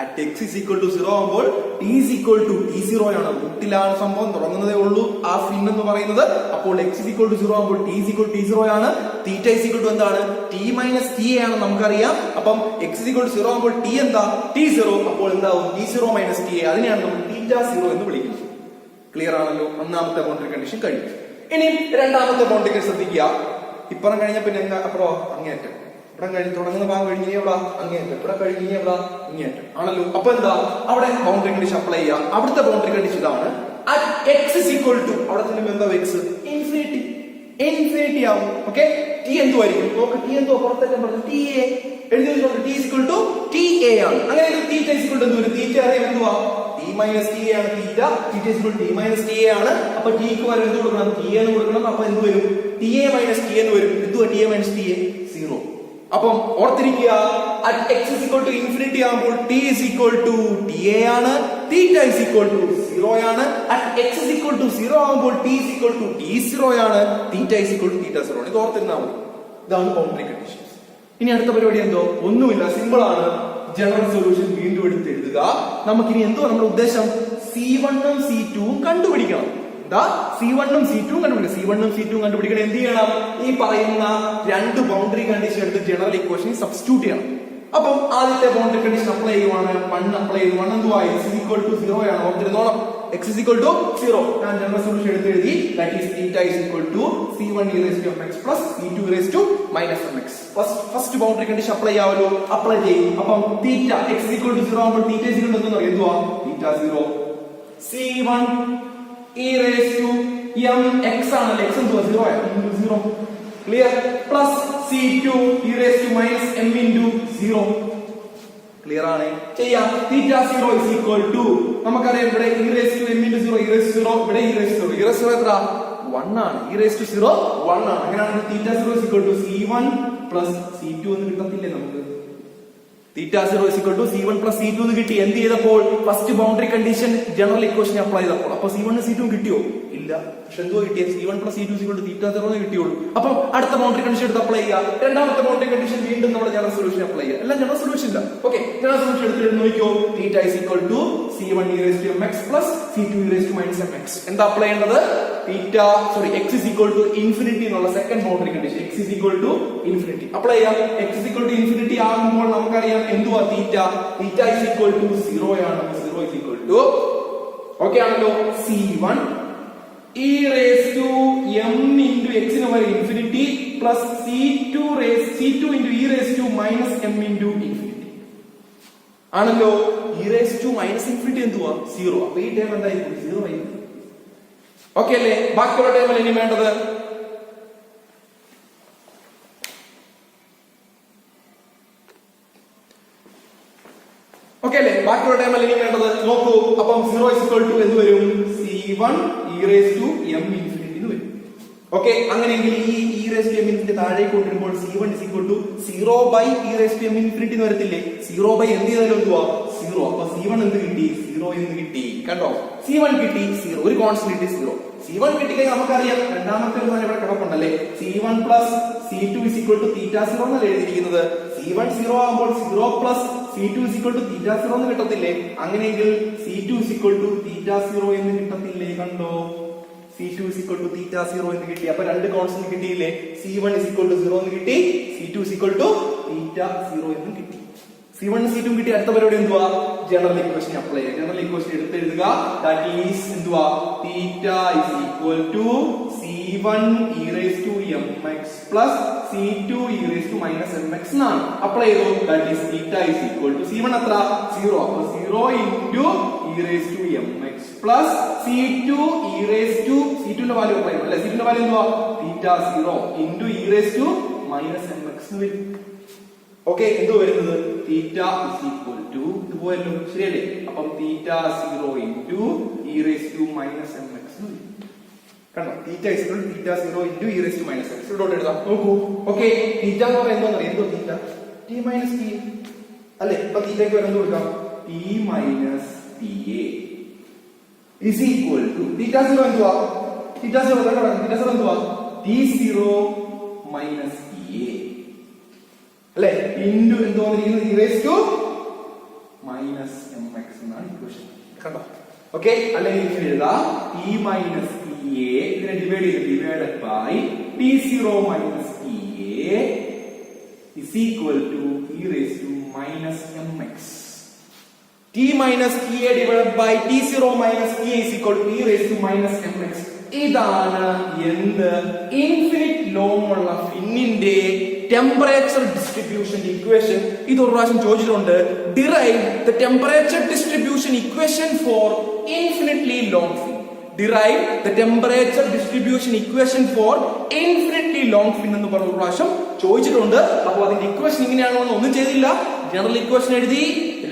at x is equal to 0 ആകുമ്പോൾ t is equal to t0 ആണ്. റൂട്ടിലാണ് സംഭവം, തുടങ്ങുന്നതേ ഉള്ളൂ ആ ഫിൻ എന്ന് പറയുന്നത്. അപ്പോൾ x is equal to 0 ആകുമ്പോൾ t is equal to t0 ആണ്. തീറ്റ is equal to എന്താണ്? t minus t ആണ് നമുക്കറിയാം. അപ്പം x is equal to 0 ആകുമ്പോൾ t എന്താ? t0. അപ്പോൾ എന്താവും? t0 minus ta. അതിനെയാണ് നമ്മൾ θ0 എന്ന് വിളിക്കുന്നത്. ക്ലിയർ ആണല്ലോ. ഒന്നാമത്തെ ബൗണ്ടറി കണ്ടീഷൻ കഴിഞ്ഞു. ഇനി രണ്ടാമത്തെ ബൗണ്ടറി കണ്ടീഷൻ ശ്രദ്ധിക്കുക. ഇപ്പുറം കഴിഞ്ഞ പിന്നെ അപ്പുറം അങ്ങേറ്റം, ഇവിടെ കഴിഞ്ഞ് തുടങ്ങുന്ന ഭാഗം കഴിഞ്ഞ ഇവിടെ അങ്ങേറ്റം, ഇവിടെ കഴിഞ്ഞ ഇവിടെ ഇങ്ങേറ്റം ആണല്ലോ. അപ്പൊ എന്താ അവിടെ ബൗണ്ടറി കണ്ടീഷൻ അപ്ലൈ ചെയ്യുക. അവിടുത്തെ ബൗണ്ടറി കണ്ടീഷൻ ഇതാണ്. x is equal to അവിടെ തന്നെ എന്താ x ഇൻഫിനിറ്റി, ഇൻഫിനിറ്റി ആവും. Okay, t എന്തുമായിരിക്കും? നോക്ക്, t എന്തോ പുറത്തേക്ക് പറഞ്ഞു, ta എഴുതി വെച്ചിട്ടുണ്ട്. t is equal to ta ആണ്. അങ്ങനെ തീറ്റ is equal to എന്ത് വരും? തീറ്റ അറിയാം എന്തുവാ? t minus ta ആണ് തീറ്റ. തീറ്റ is equal to t minus ta ആണ്. അപ്പൊ t ക്ക് വരെ എന്ത് കൊടുക്കണം? ta എന്ന് കൊടുക്കണം. അപ്പൊ എന്ത് വരും? ta minus ta എന്ന് വരും. എന്തുവാ ta minus ta? 0. അപ്പം ഓർത്തിരിക്കുക, at x is equal to infinity ആകുമ്പോൾ t is equal to ta ആണ്, θ is equal to 0 ആണ്. at x is equal to 0 ആകുമ്പോൾ t is equal to t0 ആണ്, θ is equal to θ0 ആണ്. ഇത് ഓർത്തിരുന്നാൽ മതി. ഇതാണ് ബൗണ്ടറി കണ്ടീഷൻസ്. ഇനി അടുത്ത പരിപാടി എന്തോ? ഒന്നുമില്ല, സിമ്പിൾ ആണ്. ജനറൽ സൊല്യൂഷൻ വീണ്ടും എടുത്ത് എഴുതുക. നമുക്കിനി എന്തോ നമ്മുടെ ഉദ്ദേശം? C1 ഉം C2 ഉം കണ്ടുപിടിക്കണം. C1 ഉം C2 ഉം കണ്ടുപിടിക്കണം. C1 ഉം C2 ഉം കണ്ടുപിടിക്കണം. എന്ത് ചെയ്യണം? ഈ പറയുന്ന രണ്ട് ബൗണ്ടറി കണ്ടീഷൻ എടുത്ത് ജനറൽ ഇക്വേഷനിൽ സബ്സ്റ്റിറ്റ്യൂട്ട് ചെയ്യണം. അപ്പം ആദ്യത്തെ ബൗണ്ടറി കണ്ടീഷൻ അപ്ലൈ ചെയ്യുവാണ്. 1 അപ്ലൈ ചെയ്തു. 1 എന്തുവാ? x is equal to 0 ആണ്. ഓർത്തിരുന്നോണം, x is equal to 0. ഞാൻ ജനറൽ സൊല്യൂഷൻ എടുത്ത് എഴുതി. That is θ is equal to C1 e raised to mx plus C2 e raised to minus mx. First boundary condition apply ചെയ്യാമല്ലോ. Apply ചെയ്യും. അപ്പം θ x is equal to 0 ആകുമ്പോൾ θ is equal to എന്തെന്ന് പറയും? എന്തുവാ? θ0 C1 e raised to mx ആണല്ലേ. x എന്തുവാ? 0 ആണ്. 0 clear. Plus C2 e raised to minus m into 0. Clear ആണ്. ചെയ്യാം. θ0 is equal to നമുക്കറിയാം ഇവിടെ e raised to m into 0, e raised to 0, ഇവിടെ e raised to 0. e raised to 0 എത്ര? 1 ആണ്. e raised to 0 1 ആണ്. അങ്ങനെയാണെങ്കിൽ θ0 is equal to C1 plus C2 എന്ന് കിട്ടത്തില്ലേ നമുക്ക്? θ0 is equal to C1 plus C2 എന്ന് കിട്ടി. എന്ത് ചെയ്തപ്പോൾ? First boundary condition general equation apply ചെയ്തപ്പോൾ. അപ്പൊ C1 C2 കിട്ടിയോ? ഇല്ല. പക്ഷെ എന്തോ കിട്ടിയ? C1 plus C2 is equal to θ0 എന്ന് കിട്ടിയുള്ളൂ. അപ്പൊ അടുത്ത ബൗണ്ടറി കണ്ടീഷൻ എടുത്ത് അപ്ലൈ ചെയ്യുക. രണ്ടാമത്തെ ബൗണ്ടറി കണ്ടീഷൻ വീണ്ടും നമ്മുടെ ജനറൽ സൊല്യൂഷൻ അപ്ലൈ ചെയ്യുക. എല്ലാം ജനറൽ സൊല്യൂഷൻ ഇല്ല. ഓക്കെ, ജനറൽ സൊല്യൂഷൻ എടുത്തിട്ട് നോക്കിയോ. θ is equal to C1 e raised to mx plus C2 e raised to minus mx. എന്താ അപ്ലൈ ചെയ്യേണ്ടത്? x is equal to infinity എന്നുള്ള second boundary condition. x is equal to infinity apply ചെയ്യാം. x is equal to infinity ആകുമ്പോൾ നമുക്കറിയാം എന്തുവാ? θ is equal to 0 ആണ്. 0 is equal to okay ആണല്ലോ. C1 e raised to m into x ന് വരെ infinity plus C2 into e raised to minus m into infinity ആണല്ലോ. e raised to minus infinity എന്തുവാ? 0. അപ്പൊ ഈ ടേം എന്തായിരിക്കും? 0 ആയിരിക്കും. ഓക്കെ അല്ലേ? ബാക്കിയുള്ള ടേമിൽ ഇനി വേണ്ടത് ഓക്കെ അല്ലേ? ബാക്കിയുള്ള ടൈം അല്ലെങ്കിൽ വേണ്ടത് നോക്കൂ. അപ്പം 0 is equal to എന്ത് വരും? C1 e raised to m infinity എന്ന് വരും. ഓക്കെ, അങ്ങനെയെങ്കിൽ ഈ e raised to m infinity താഴേക്ക് കൊണ്ടുവരുമ്പോൾ C1 is equal to 0 by e raised to m infinity എന്ന് വരത്തില്ലേ? 0 by എന്ത് ചെയ്താലും എന്തുവാ? 0. അപ്പൊ C1 എന്ത് കിട്ടി? 0 എന്ന് കിട്ടി. കണ്ടോ? C1 കിട്ടി 0. ഒരു കോൺസ്റ്റന്റ് കിട്ടി 0. C1 കിട്ടിക്കഴിഞ്ഞാൽ നമുക്കറിയാം രണ്ടാമത്തെ ഒരു സാധനം ഇവിടെ കിടപ്പുണ്ടല്ലേ. C1 plus C2 is equal to θ0 എന്നല്ലേ എഴുതിയിരിക്കുന്നത്. C1 0 ആകുമ്പോൾ 0 plus C2 is equal to θ0 എന്ന് കിട്ടത്തില്ലേ? അങ്ങനെയെങ്കിൽ C2 is equal to θ0 എന്ന് കിട്ടത്തില്ലേ? കണ്ടോ? C2 is equal to theta 0 എന്ന് കിട്ടി. അപ്പൊ രണ്ട് കോൺസ്റ്റന്റ് കിട്ടിയില്ലേ? C1 is equal to 0 എന്ന് കിട്ടി, C2 is equal to theta 0 എന്ന് കിട്ടി. C1 C2 കിട്ടി. അടുത്ത പരിപാടി എന്തുവാ? ജനറൽ ഇക്വേഷൻ അപ്ലൈ ചെയ്യുക. ജനറൽ ഇക്വേഷൻ എടുത്ത് എഴുതുക. ദാറ്റ് ഈസ് എന്തുവാ? theta is equal to C1 e raised to mx plus C2 e raised to minus mx എന്നാണ്. അപ്ലൈ ചെയ്തു. That is theta is equal to C1 എത്ര? 0. അപ്പൊ 0 into e raised to mx plus C2 e raised to C2 ന്റെ value apply ചെയ്യണം അല്ലേ? C2 ന്റെ value എന്തുവാ? theta 0 into e raised to minus mx എന്ന് വരും. ഓക്കെ, എന്ത് വരുന്നത്? തീറ്റ is equal to ഇത് പോയല്ലോ, ശരിയല്ലേ? അപ്പം തീറ്റ 0 into e raised to minus mx എന്ന് വരും. കണ്ടോ? തീറ്റ is equal to theta 0 into e raised to minus mx. ഇവിടോട്ട് എഴുതാം. നോക്കൂ. ഓക്കെ, തീറ്റ എന്ന് പറയുന്നത് എന്താ? എന്തോ തീറ്റ t minus t അല്ലേ? അപ്പൊ തീറ്റയ്ക്ക് വരെ എന്ത് കൊടുക്കാം? t minus ta is equal to തീറ്റ 0 എന്തുവാ? തീറ്റ 0 തീറ്റ 0 എന്തുവാ? t0 minus ta അല്ലേ? ഇൻഡു എന്ത് വന്നിരിക്കുന്നത്? e raised to minus mx എന്നാണ് ഇക്വേഷൻ. കണ്ടോ? ഓക്കെ, അല്ലെങ്കിൽ ഇങ്ങനെ എഴുതാം t minus ta ഇതിനെ divided by t0 minus ta is equal to e raised to minus mx. t minus ta divided by t0 minus ta is equal to e raised to minus mx. ഇതാണ് എന്ത്? Infinite long ഉള്ള ഫിന്നിന്റെ temperature distribution equation. ഇത് ഒരു പ്രാവശ്യം ചോദിച്ചിട്ടുണ്ട്. Derive the temperature distribution equation for infinitely long fin. Derive the temperature distribution equation for infinitely long fin എന്ന് പറഞ്ഞ ഒരു പ്രാവശ്യം ചോദിച്ചിട്ടുണ്ട്. അപ്പോൾ അതിന്റെ ഇക്വേഷൻ ഇങ്ങനെയാണോ എന്ന് ഒന്നും ചെയ്തില്ല. ജനറൽ ഇക്വേഷൻ എഴുതി,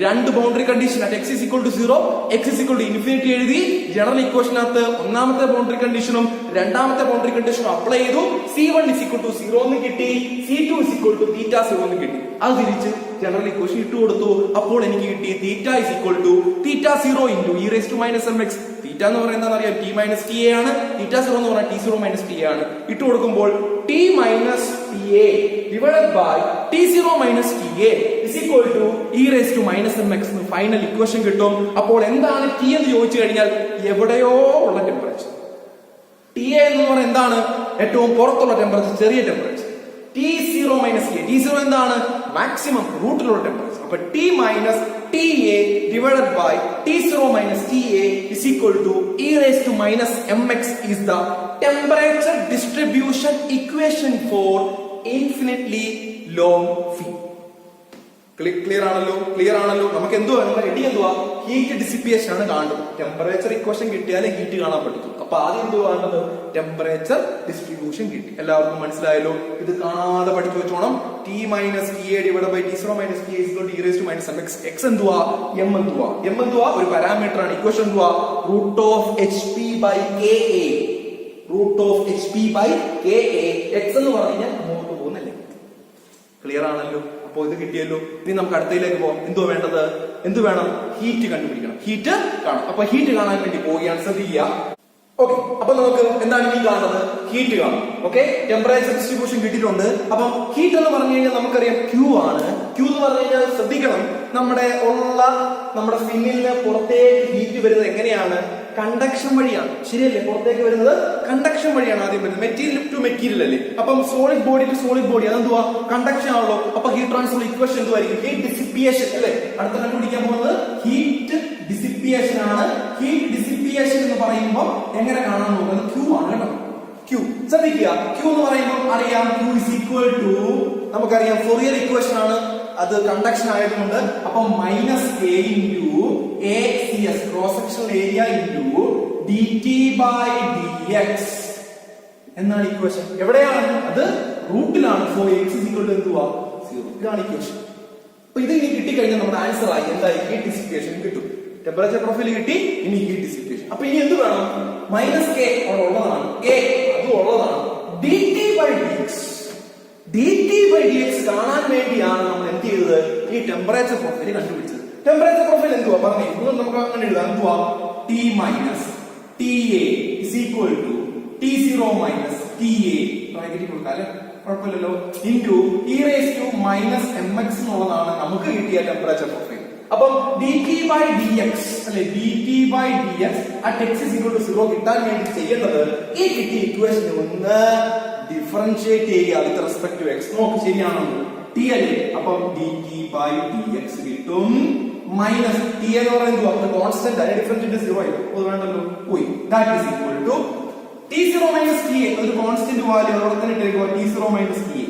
രണ്ട് boundary condition at x is equal to 0, x is equal to infinity എഴുതി. ജനറൽ ഇക്വേഷനകത്ത് ഒന്നാമത്തെ ബൗണ്ടറി കണ്ടീഷനും രണ്ടാമത്തെ ബൗണ്ടറി കണ്ടീഷനും അപ്ലൈ ചെയ്തു. C1 is equal to 0 എന്ന് കിട്ടി, C2 is equal to theta 0 എന്ന് കിട്ടി. അത് തിരിച്ച് ജനറൽ ഇക്വേഷൻ ഇട്ട് കൊടുത്തു. അപ്പോൾ എനിക്ക് കിട്ടി theta is equal to theta 0 into e raised to minus mx. theta എന്ന് പറയുന്നത് എന്താണെന്ന് അറിയാം? t minus ta ആണ്. theta 0 എന്ന് പറഞ്ഞാൽ t0 minus ta ആണ്. ഇട്ട് കൊടുക്കുമ്പോൾ t minus ta divided by t0 minus ta is equal to e raised to minus mx എന്ന് ഫൈനൽ ഇക്വേഷൻ കിട്ടും. അപ്പോൾ എന്താണ് t എന്ന് ചോദിച്ചു കഴിഞ്ഞാൽ എവിടെയോ ഉള്ള ടെമ്പറേച്ചർ. ta എന്ന് പറഞ്ഞാൽ എന്താണ്? ഏറ്റവും പുറത്തുള്ള ടെമ്പറേച്ചർ, ചെറിയ temperature. t0 minus ta, t0 എന്താണ്? മാക്സിമം റൂട്ടിലുള്ള ടെമ്പറേച്ചർ. അപ്പൊ t minus ta divided by t0 minus ta is equal to e raised to minus mx is the temperature distribution equation for infinitely long fin. Clear ആണല്ലോ? Clear ആണല്ലോ? നമുക്ക് എന്തുവാ? നമ്മുടെ എടി എന്തുവാ? ഹീറ്റ് ഡിസിപ്പിയേഷൻ ആണ് കാണുന്നത്. ടെമ്പറേച്ചർ ഇക്വേഷൻ കിട്ടിയാലേ ഹീറ്റ് കാണാൻ പറ്റും. അപ്പൊ ആദ്യം എന്തുവാ കാണുന്നത്? ടെമ്പറേച്ചർ ഡിസ്ട്രിബ്യൂഷൻ കിട്ടി. എല്ലാവർക്കും മനസ്സിലായല്ലോ? ഇത് കാണാതെ പഠിച്ചു വെച്ചോണം. t minus ta divided by t0 minus ta is equal to e raised to minus mx. x എന്തുവാ? m എന്തുവാ? m എന്തുവാ? ഒരു പാരാമീറ്റർ ആണ്. ഇക്വേഷൻ എന്തുവാ? root of hp by ka. root of hp by ka. x എന്ന് പറഞ്ഞു കഴിഞ്ഞാൽ അങ്ങോട്ട് പോകുന്നല്ലേ? ക്ലിയർ ആണല്ലോ? അപ്പോൾ ഇത് കിട്ടിയല്ലോ. ഇനി നമുക്ക് അടുത്തയിലേക്ക് പോകാം. എന്തോ വേണ്ടത്? എന്ത് വേണം? ഹീറ്റ് കണ്ടുപിടിക്കണം. ഹീറ്റ് കാണാം. അപ്പൊ ഹീറ്റ് കാണാൻ വേണ്ടി പോവുകയാണ്. ശ്രദ്ധിക്കുക. ഓക്കെ, അപ്പൊ നമുക്ക് എന്താണ് ഈ കാണുന്നത്? ഹീറ്റ് കാണാം. ഓക്കെ, ടെമ്പറേച്ചർ ഡിസ്ട്രിബ്യൂഷൻ കിട്ടിയിട്ടുണ്ട്. അപ്പം ഹീറ്റ് എന്ന് പറഞ്ഞു കഴിഞ്ഞാൽ നമുക്കറിയാം Q ആണ്. Q എന്ന് പറഞ്ഞു കഴിഞ്ഞാൽ ശ്രദ്ധിക്കണം, നമ്മുടെ ഫിന്നിന് പുറത്തേക്ക് ഹീറ്റ് വരുന്നത് എങ്ങനെയാണ്? കണ്ടക്ഷൻ വഴിയാണ്. ശരിയല്ലേ? പുറത്തേക്ക് വരുന്നത് കണ്ടക്ഷൻ വഴിയാണ് ആദ്യം വരുന്നത്. മെറ്റീരിയൽ ടു മെറ്റീരിയൽ അല്ലേ? അപ്പം solid body to solid body അതെന്തുവാ? കണ്ടക്ഷൻ ആണല്ലോ. അപ്പൊ ഹീറ്റ് ട്രാൻസ്ഫർ ഇക്വേഷൻ എന്തുവായിരിക്കും? ഹീറ്റ് ഡിസിപ്പിയേഷൻ അല്ലേ? അടുത്ത കണ്ടുപിടിക്കാൻ പോകുന്നത് ഹീറ്റ് ഡിസിപ്പിയേഷൻ ആണ്. ഹീറ്റ് ഡിസിപ്പിയേഷൻ എന്ന് പറയുമ്പോൾ എങ്ങനെ കാണാൻ നോക്കുന്നത്? Q ആണ് കേട്ടോ. Q ശ്രദ്ധിക്കുക. Q എന്ന് പറയുമ്പോൾ അറിയാം Q is equal to, നമുക്കറിയാം ഫോറിയർ ഇക്വേഷൻ ആണ്. അത് കണ്ടക്ഷൻ ആയതുകൊണ്ട് അപ്പം minus a into ACS cross sectional area into dt by dx എന്നാണ് ഇക്വേഷൻ. എവിടെയാണ്? അത് റൂട്ടിലാണ്. For x is equal to എന്തുവാ? 0. ഇതാണ് ഇക്വേഷൻ. അപ്പൊ ഇത് ഇനി കിട്ടിക്കഴിഞ്ഞാൽ നമ്മുടെ ആൻസർ ആയി. എന്തായി? ഹീറ്റ് ഡിസിപ്പിയേഷൻ കിട്ടും. ടെമ്പറേച്ചർ പ്രൊഫൈൽ കിട്ടി. ഇനി ഹീറ്റ് ഡിസിപ്പിയേഷൻ. അപ്പൊ ഇനി എന്ത് വേണം? മൈനസ് k അവിടെ ഉള്ളതാണ്. a അത് ഉള്ളതാണ്. dt by dx കാണാൻ വേണ്ടിയാണ് നമ്മൾ എന്ത് ചെയ്തത്? ഈ ടെമ്പറേച്ചർ പ്രൊഫൈൽ കണ്ടുപിടിച്ചത്. ടെമ്പറേച്ചർ പ്രൊഫൈൽ എന്തുവാ? പറഞ്ഞു നമുക്ക് അങ്ങനെ എഴുതാം. എന്തുവാ? t minus ta is equal to t0 minus ta ബ്രാക്കറ്റിൽ കൊടുത്താല് കുഴപ്പമില്ലല്ലോ. Into e raised to minus mx എന്നുള്ളതാണ് നമുക്ക് കിട്ടിയ ടെമ്പറേച്ചർ പ്രൊഫൈൽ. അപ്പം dt by dx അല്ലെ dt by dx at x is equal to 0 കിട്ടാൻ വേണ്ടി ചെയ്യേണ്ടത് ഈ കിട്ടിയ ഇക്വേഷൻ ഒന്ന് ഡിഫറൻഷിയേറ്റ് ചെയ്യുക വിത്ത് റെസ്പെക്ട് ടു x. നോക്ക് ശരിയാണോ? t അല്ലേ? അപ്പം dt by dx കിട്ടും മൈനസ് t എന്ന് പറയുന്നത് അത് കോൺസ്റ്റന്റ് ആണ്, ഡിഫറൻഷിയേറ്റ് 0 ആയി അത് വേണ്ടല്ലോ പോയി. That is equal to t0 minus ta ഒരു കോൺസ്റ്റന്റ് വാല്യൂ അവിടെ തന്നെ ഇട്ടേക്കുക t0 minus ta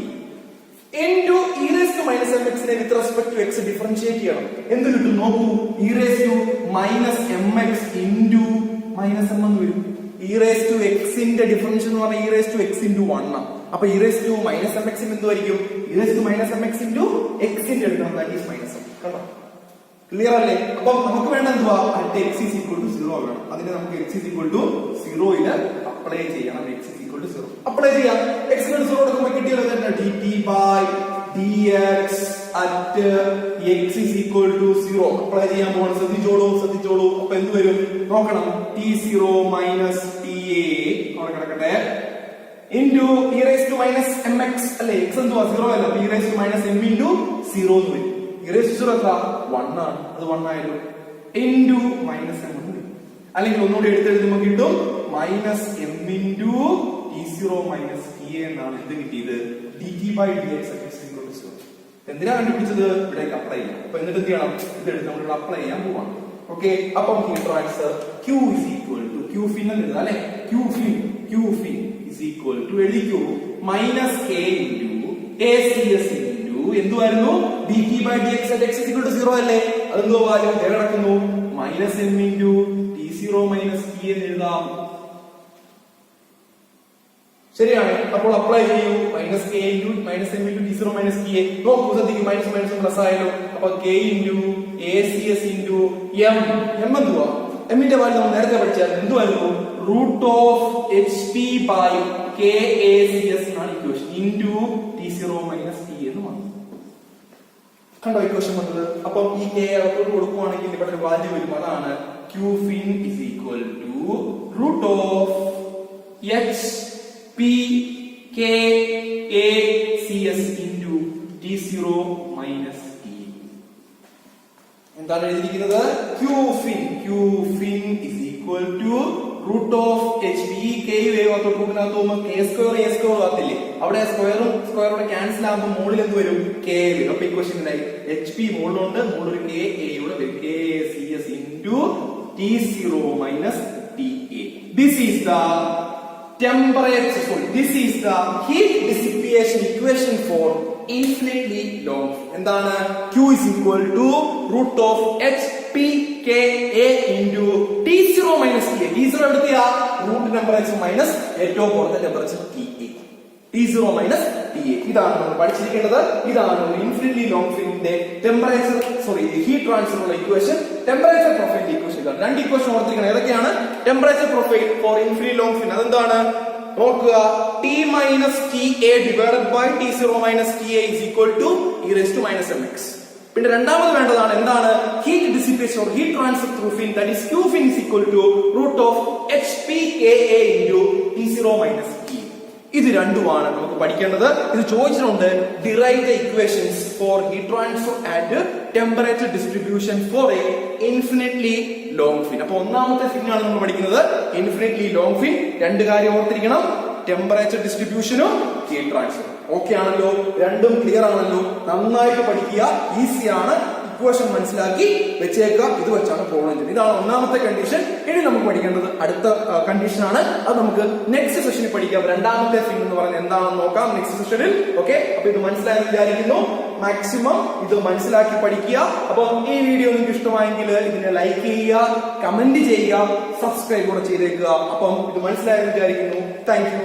into e raised to minus mx നെ with respect to x differentiate ചെയ്യണം. എന്ത് കിട്ടും നോക്കൂ? e raised to minus mx into minus m എന്ന് വരും. e raised to x ന്റെ ഡിഫറൻഷ്യൽ എന്ന് പറഞ്ഞാൽ e raised to x into 1 ആണ്. അപ്പൊ e raised to minus mx എന്തുമായിരിക്കും? e raised to minus mx into x ന്റെ എടുക്കണം, that is minus m. കണ്ടോ? ക്ലിയർ അല്ലേ? അപ്പം നമുക്ക് വേണ്ട എന്തുവാ? at x is equal to 0 വേണം. അതിനെ നമുക്ക് x is equal to 0 യില് അപ്ലൈ ചെയ്യണം. x is equal to 0 apply ചെയ്യാം. x is equal to 0 എടുക്കുമ്പോൾ കിട്ടിയത് തന്നെ dt by dx at x is equal to 0 apply ചെയ്യാൻ പോകണം. ശ്രദ്ധിച്ചോളൂ. അപ്പൊ എന്ത് വരും നോക്കണം? t0 minus ta അവിടെ കിടക്കട്ടെ into e raised to minus mx അല്ലേ? x എന്തുവാ? 0 അല്ല. e raised to minus m into 0 എന്ന് വരും. e raised to 0 എത്ര? 1 ആണ്. അത് 1 ആയിരുന്നു. into minus m എന്ന് വരും. അല്ലെങ്കിൽ ഒന്നുകൂടി എടുത്തെഴുതുമ്പോൾ കിട്ടും minus M into t0 minus ta എന്നാണ് എന്ത് കിട്ടിയത്? dt by dx at 0. എന്തിനാ കണ്ടുപിടിച്ചത്? ഇവിടേക്ക് അപ്ലൈ ചെയ്യാം. അപ്പൊ എന്നിട്ട് എന്ത് ചെയ്യണം? ഇതെടുത്ത് നമ്മളിവിടെ അപ്ലൈ ചെയ്യാൻ പോവാണ്. ഓക്കെ, അപ്പം heat transfer q is equal to q fin എന്ന് എഴുതാം അല്ലെ? q fin is equal to എഴുതിക്കൂ minus k into acs into എന്തുവായിരുന്നു? dt by dx at x is equal to 0 അല്ലേ? അതെന്തോ വാല്യൂ കിടക്കുന്നു minus m into t0 minus t എന്ന് എഴുതാം. ശരിയാണ്. അപ്പോൾ അപ്ലൈ ചെയ്യൂ minus k into minus m into t0 minus ta. നോക്കൂ ശ്രദ്ധിക്കും മൈനസ് മൈനസ് പ്ലസ് ആയാലോ. അപ്പൊ k into acs into m എന്തുവാ? m ന്റെ വാല്യൂ നമ്മൾ നേരത്തെ പഠിച്ചാൽ എന്തുവായിരുന്നു? Root of hp by kacs ആണ് equation into t0 minus t എന്ന് വന്നു. കണ്ടോ ഇക്വേഷൻ വന്നത്? അപ്പം ഈ k അകത്തോട്ട് കൊടുക്കുവാണെങ്കിൽ ഇവിടെ ഒരു വാല്യൂ വരും. അതാണ് q fin is equal to root of hp kacs into t0 minus t. എന്താണ് എഴുതിയിരിക്കുന്നത്? q fin is equal to root of hp k വേഗത്തോട്ട് കൂട്ടിനകത്ത് പോകുമ്പോൾ k സ്ക്വയർ a സ്ക്വയർ ആകത്തില്ലേ? അവിടെ സ്ക്വയറോടെ ക്യാൻസൽ ആകുമ്പോൾ മുകളിൽ എന്ത് വരും? k വരും. അപ്പൊ ഇക്വേഷൻ എന്തായി? hp മുകളിലുണ്ട്, മുകളിൽ k a യുടെ വരും. kacs into t0 minus ta. This is the heat dissipation equation for infinitely long. എന്താണ്? q is equal to root of hp ka into t0 minus ta. t0 എടുത്തിയാ root temperature minus ഏറ്റവും കുറഞ്ഞ temperature ta. t0 minus ta ഇതാണ് നമ്മൾ പഠിച്ചിരിക്കേണ്ടത്. ഇതാണ് ഒരു infinitely long ഫിലിമിന്റെ ടെമ്പറേച്ചർ ഹീറ്റ് ട്രാൻസ്ഫർ ഉള്ള ഇക്വേഷൻ, ടെമ്പറേച്ചർ പ്രൊഫൈൽ ഇക്വേഷൻ. ഇതാണ് രണ്ട് ഇക്വേഷൻ ഓർത്തിരിക്കണം. ഏതൊക്കെയാണ്? Temperature profile for infinitely long film അതെന്താണ് നോക്കുക? t minus ta divided by t0 minus ta is equal to e raised to minus mx. പിന്നെ രണ്ടാമത് വേണ്ടതാണ് എന്താണ്? Heat dissipation or heat transfer through fin, that is q fin is equal to root of hp ka into t0 minus t. ഇത് രണ്ടുമാണ് നമുക്ക് പഠിക്കേണ്ടത്. ഇത് ചോദിച്ചിട്ടുണ്ട് derive the equations for heat transfer and temperature distribution for a infinitely long fin. അപ്പൊ ഒന്നാമത്തെ ഫിന്നാണ് നമ്മൾ പഠിക്കുന്നത് ഇൻഫിനിറ്റ്ലി ലോങ് ഫിൻ. രണ്ട് കാര്യം ഓർത്തിരിക്കണം, ടെമ്പറേച്ചർ ഡിസ്ട്രിബ്യൂഷനും ഹീറ്റ് ട്രാൻസ്ഫർ. ഓക്കെ ആണല്ലോ? രണ്ടും ക്ലിയർ ആണല്ലോ? നന്നായിട്ട് പഠിക്കുക, ഈസിയാണ്. ഇക്വേഷൻ മനസ്സിലാക്കി വെച്ചേക്കുക. ഇത് വെച്ചാണ് പ്രോബ്ലം ചെയ്യുന്നത്. ഇതാണ് ഒന്നാമത്തെ കണ്ടീഷൻ. ഇനി നമുക്ക് പഠിക്കേണ്ടത് അടുത്ത കണ്ടീഷൻ ആണ്. അത് നമുക്ക് നെക്സ്റ്റ് സെഷനിൽ പഠിക്കാം. രണ്ടാമത്തെ ഫിൻ എന്ന് പറയുന്നത് എന്താണെന്ന് നോക്കാം നെക്സ്റ്റ് സെഷനിൽ. ഓക്കെ, അപ്പൊ ഇത് മനസ്സിലായെന്ന് വിചാരിക്കുന്നു. മാക്സിമം ഇത് മനസ്സിലാക്കി പഠിക്കുക. അപ്പൊ ഈ വീഡിയോ നിങ്ങൾക്ക് ഇഷ്ടമായെങ്കിൽ ഇതിനെ ലൈക്ക് ചെയ്യുക, കമന്റ് ചെയ്യുക, സബ്സ്ക്രൈബ് കൂടെ ചെയ്തേക്കുക. അപ്പം ഇത് മനസ്സിലായെന്ന് വിചാരിക്കുന്നു. Thank you.